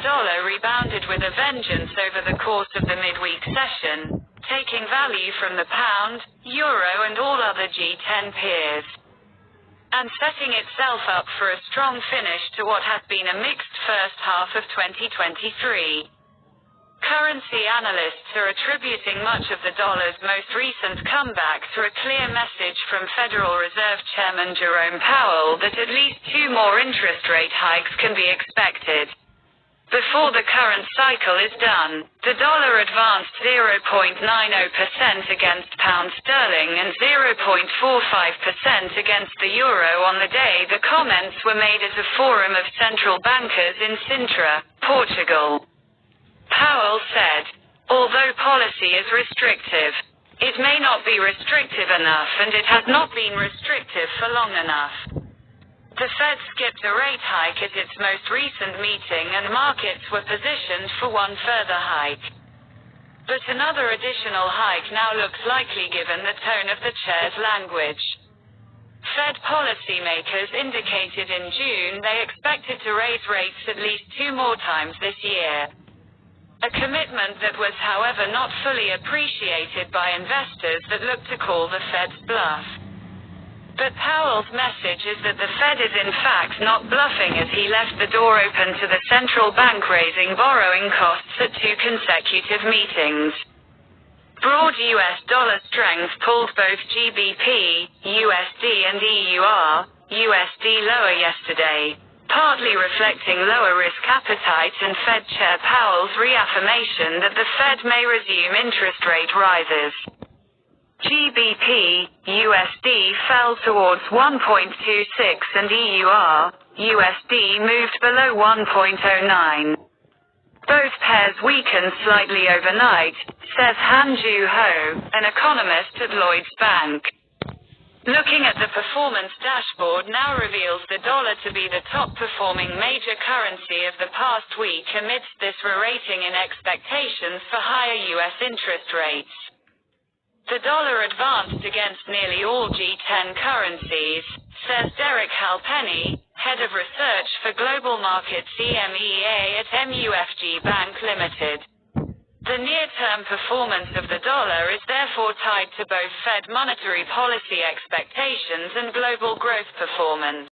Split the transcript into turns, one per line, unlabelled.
dollar rebounded with a vengeance over the course of the midweek session, taking value from the pound, euro and all other G10 peers, and setting itself up for a strong finish to what has been a mixed first half of 2023. Currency analysts are attributing much of the dollar's most recent comeback to a clear message from Federal Reserve Chairman Jerome Powell that at least 2 more interest rate hikes can be expected before the current cycle is done. The dollar advanced 0.90% against pound sterling and 0.45% against the euro on the day the comments were made at a forum of central bankers in Sintra, Portugal. Powell said, although policy is restrictive, it may not be restrictive enough and it has not been restrictive for long enough. The Fed skipped a rate hike at its most recent meeting and markets were positioned for one further hike. But another additional hike now looks likely given the tone of the chair's language. Fed policymakers indicated in June they expected to raise rates at least 2 more times this year. A commitment that was, however, not fully appreciated by investors that looked to call the Fed's bluff. But Powell's message is that the Fed is in fact not bluffing, as he left the door open to the central bank raising borrowing costs at 2 consecutive meetings. Broad US dollar strength pulled both GBP, USD and EUR, USD lower yesterday, partly reflecting lower risk appetite and Fed Chair Powell's reaffirmation that the Fed may resume interest rate rises. GBP, USD fell towards 1.26 and EUR, USD moved below 1.09. Both pairs weakened slightly overnight, says Han-Ju Ho, an economist at Lloyds Bank. Looking at the performance dashboard now reveals the dollar to be the top performing major currency of the past week amidst this re-rating in expectations for higher US interest rates. The dollar advanced against nearly all G10 currencies, says Derek Halpenny, head of research for global markets EMEA at MUFG Bank Limited. The near-term performance of the dollar is therefore tied to both Fed monetary policy expectations and global growth performance.